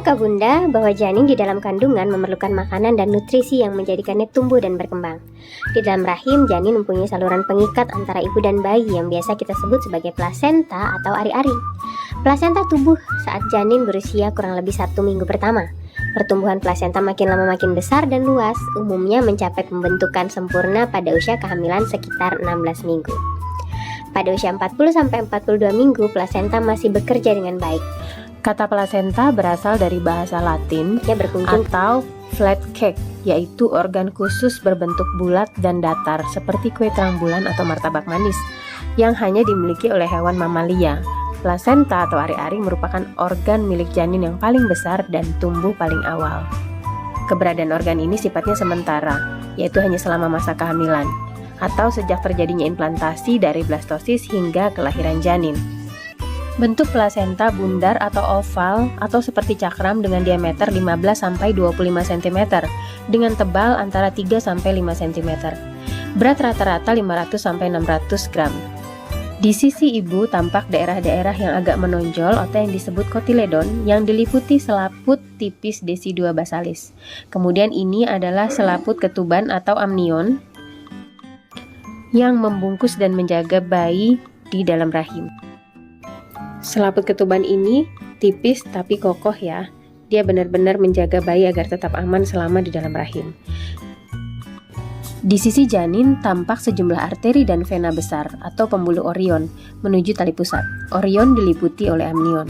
Tahukah Bunda bahwa janin di dalam kandungan memerlukan makanan dan nutrisi yang menjadikannya tumbuh dan berkembang? Di dalam rahim, janin mempunyai saluran pengikat antara ibu dan bayi yang biasa kita sebut sebagai plasenta atau ari-ari. Plasenta tumbuh saat janin berusia kurang lebih 1 minggu pertama. Pertumbuhan plasenta makin lama makin besar dan luas, umumnya mencapai pembentukan sempurna pada usia kehamilan sekitar 16 minggu. Pada usia 40-42 minggu, plasenta masih bekerja dengan baik. Kata plasenta berasal dari bahasa Latin atau flat cake, yaitu organ khusus berbentuk bulat dan datar seperti kue terang bulan atau martabak manis yang hanya dimiliki oleh hewan mamalia. Plasenta atau ari-ari merupakan organ milik janin yang paling besar dan tumbuh paling awal. Keberadaan organ ini sifatnya sementara, yaitu hanya selama masa kehamilan atau sejak terjadinya implantasi dari blastosis hingga kelahiran janin. Bentuk plasenta bundar atau oval atau seperti cakram dengan diameter 15-25 cm dengan tebal antara 3-5 cm. Berat rata-rata 500-600 gram. Di sisi ibu tampak daerah-daerah yang agak menonjol atau yang disebut kotiledon yang diliputi selaput tipis desidua basalis. Kemudian ini adalah selaput ketuban atau amnion yang membungkus dan menjaga bayi di dalam rahim. Selaput ketuban ini tipis tapi kokoh ya. Dia benar-benar menjaga bayi agar tetap aman selama di dalam rahim. Di sisi janin tampak sejumlah arteri dan vena besar atau pembuluh Orion menuju tali pusat. Orion diliputi oleh amnion.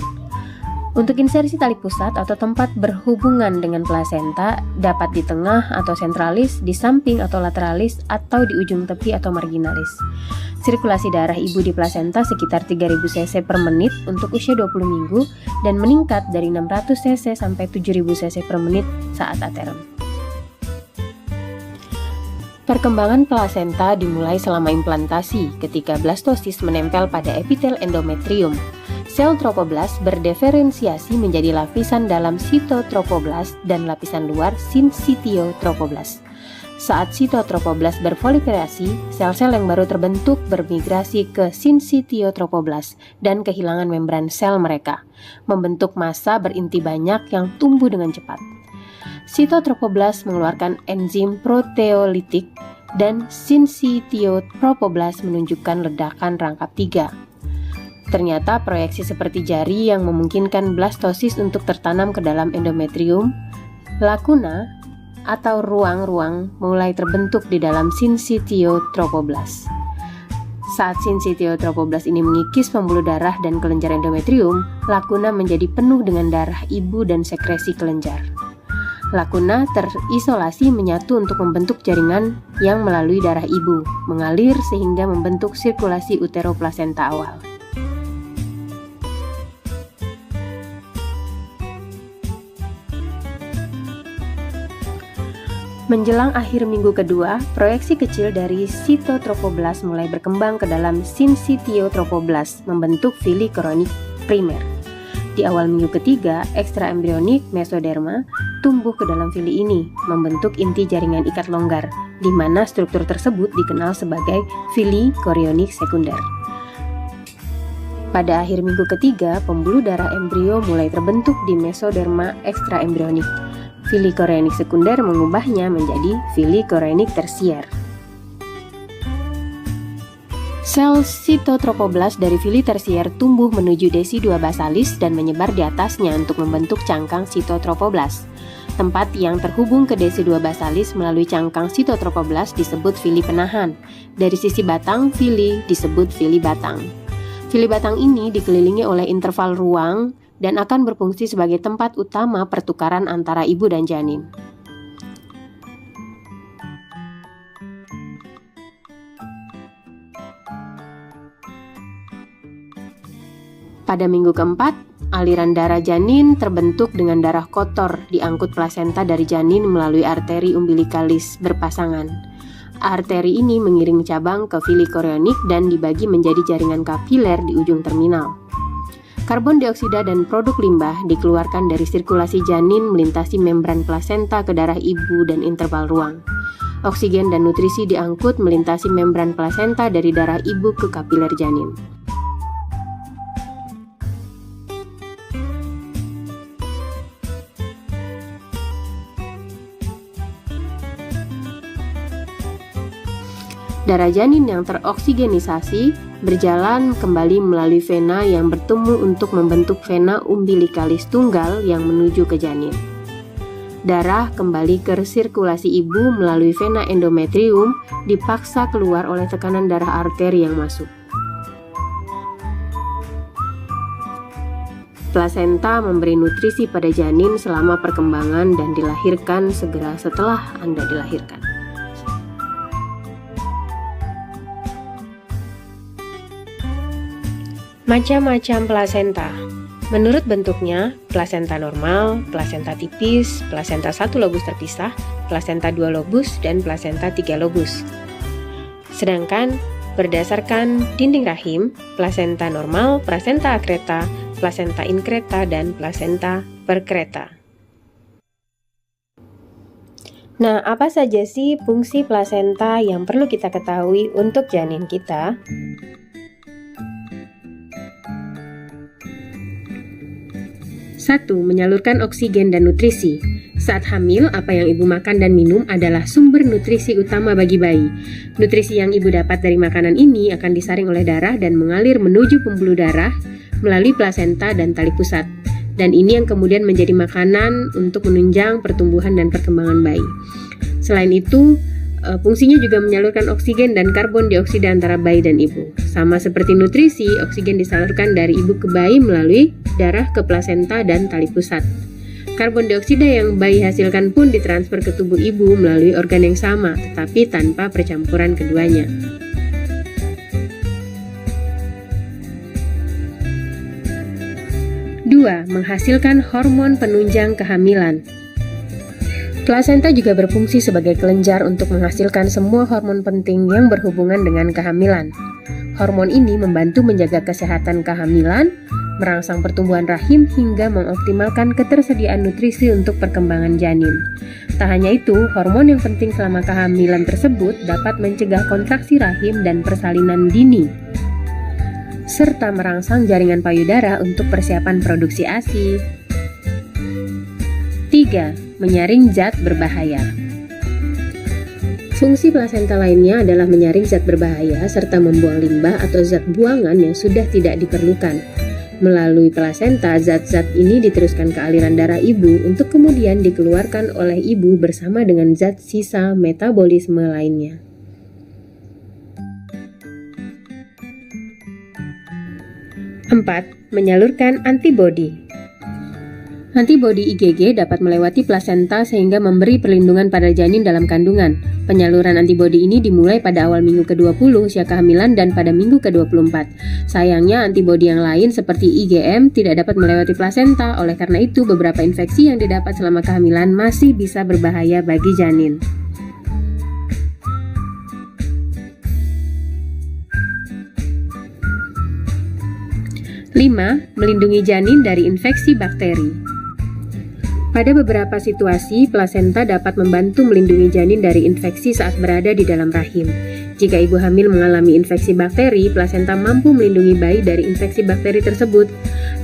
Untuk insersi tali pusat atau tempat berhubungan dengan plasenta dapat di tengah atau sentralis, di samping atau lateralis, atau di ujung tepi atau marginalis. Sirkulasi darah ibu di plasenta sekitar 3000 cc per menit untuk usia 20 minggu dan meningkat dari 600 cc sampai 7000 cc per menit saat ateron. Perkembangan plasenta dimulai selama implantasi ketika blastosis menempel pada epitel endometrium. Sel tropoblas berdiferensiasi menjadi lapisan dalam sitotropoblas dan lapisan luar sinsitiotropoblas. Saat sitotropoblas berproliferasi, sel-sel yang baru terbentuk bermigrasi ke sinsitiotropoblas dan kehilangan membran sel mereka, membentuk massa berinti banyak yang tumbuh dengan cepat. Sitotropoblas mengeluarkan enzim proteolitik dan sinsitiotropoblas menunjukkan ledakan rangkap 3. Ternyata proyeksi seperti jari yang memungkinkan blastosis untuk tertanam ke dalam endometrium, lakuna atau ruang-ruang mulai terbentuk di dalam sinsitiotropoblas. Saat sinsitiotropoblas ini mengikis pembuluh darah dan kelenjar endometrium, lakuna menjadi penuh dengan darah ibu dan sekresi kelenjar. Lakuna terisolasi menyatu untuk membentuk jaringan yang melalui darah ibu, mengalir sehingga membentuk sirkulasi uteroplasenta awal. Menjelang akhir minggu kedua, proyeksi kecil dari sitotropoblas mulai berkembang ke dalam sinsitiotropoblas, membentuk fili koronik primer. Di awal minggu ketiga, ekstraembrionik mesoderma tumbuh ke dalam fili ini, membentuk inti jaringan ikat longgar, di mana struktur tersebut dikenal sebagai fili korionik sekunder. Pada akhir minggu ketiga, pembuluh darah embrio mulai terbentuk di mesoderma ekstraembrionik. Fili korionik sekunder mengubahnya menjadi fili korionik tersier. Sel sitotropoblas dari fili tersier tumbuh menuju desidua basalis dan menyebar di atasnya untuk membentuk cangkang sitotropoblas. Tempat yang terhubung ke desidua basalis melalui cangkang sitotropoblas disebut fili penahan. Dari sisi batang fili disebut fili batang. Fili batang ini dikelilingi oleh interval ruang dan akan berfungsi sebagai tempat utama pertukaran antara ibu dan janin. Pada minggu keempat, aliran darah janin terbentuk dengan darah kotor diangkut plasenta dari janin melalui arteri umbilikalis berpasangan. Arteri ini mengiring cabang ke fili korionik dan dibagi menjadi jaringan kapiler di ujung terminal. Karbon dioksida dan produk limbah dikeluarkan dari sirkulasi janin melintasi membran plasenta ke darah ibu dan interval ruang. Oksigen dan nutrisi diangkut melintasi membran plasenta dari darah ibu ke kapiler janin. Darah janin yang teroksigenisasi berjalan kembali melalui vena yang bertemu untuk membentuk vena umbilikalis tunggal yang menuju ke janin. Darah kembali ke sirkulasi ibu melalui vena endometrium dipaksa keluar oleh tekanan darah arteri yang masuk. Plasenta memberi nutrisi pada janin selama perkembangan dan dilahirkan segera setelah Anda dilahirkan. Macam-macam plasenta. Menurut bentuknya, plasenta normal, plasenta tipis, plasenta 1 lobus terpisah, plasenta 2 lobus, dan plasenta 3 lobus. Sedangkan berdasarkan dinding rahim, plasenta normal, plasenta akreta, plasenta inkreta, dan plasenta perkreta. Nah, apa saja sih fungsi plasenta yang perlu kita ketahui untuk janin kita? Satu, menyalurkan oksigen dan nutrisi. Saat hamil, apa yang ibu makan dan minum adalah sumber nutrisi utama bagi bayi. Nutrisi yang ibu dapat dari makanan ini akan disaring oleh darah dan mengalir menuju pembuluh darah melalui plasenta dan tali pusat. Dan ini yang kemudian menjadi makanan untuk menunjang pertumbuhan dan perkembangan bayi. Selain itu, fungsinya juga menyalurkan oksigen dan karbon dioksida antara bayi dan ibu. Sama seperti nutrisi, oksigen disalurkan dari ibu ke bayi melalui darah ke plasenta dan tali pusat. Karbon dioksida yang bayi hasilkan pun ditransfer ke tubuh ibu melalui organ yang sama, tetapi tanpa percampuran keduanya. Dua, menghasilkan hormon penunjang kehamilan. Plasenta juga berfungsi sebagai kelenjar untuk menghasilkan semua hormon penting yang berhubungan dengan kehamilan. Hormon ini membantu menjaga kesehatan kehamilan, merangsang pertumbuhan rahim hingga mengoptimalkan ketersediaan nutrisi untuk perkembangan janin. Tak hanya itu, hormon yang penting selama kehamilan tersebut dapat mencegah kontraksi rahim dan persalinan dini, serta merangsang jaringan payudara untuk persiapan produksi ASI. 3. Menyaring zat berbahaya. Fungsi plasenta lainnya adalah menyaring zat berbahaya serta membuang limbah atau zat buangan yang sudah tidak diperlukan. Melalui plasenta, zat-zat ini diteruskan ke aliran darah ibu untuk kemudian dikeluarkan oleh ibu bersama dengan zat sisa metabolisme lainnya. 4. Menyalurkan antibodi. Antibodi IgG dapat melewati plasenta sehingga memberi perlindungan pada janin dalam kandungan. Penyaluran antibodi ini dimulai pada awal minggu ke-20 usia kehamilan dan pada minggu ke-24. Sayangnya antibodi yang lain seperti IgM tidak dapat melewati plasenta, oleh karena itu beberapa infeksi yang didapat selama kehamilan masih bisa berbahaya bagi janin. 5. Melindungi janin dari infeksi bakteri. Pada beberapa situasi, plasenta dapat membantu melindungi janin dari infeksi saat berada di dalam rahim. Jika ibu hamil mengalami infeksi bakteri, plasenta mampu melindungi bayi dari infeksi bakteri tersebut.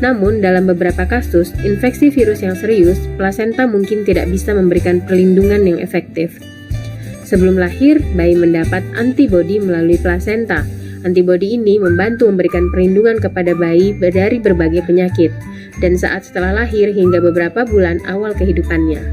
Namun, dalam beberapa kasus, infeksi virus yang serius, plasenta mungkin tidak bisa memberikan perlindungan yang efektif. Sebelum lahir, bayi mendapat antibodi melalui plasenta. Antibodi ini membantu memberikan perlindungan kepada bayi dari berbagai penyakit, dan saat setelah lahir hingga beberapa bulan awal kehidupannya.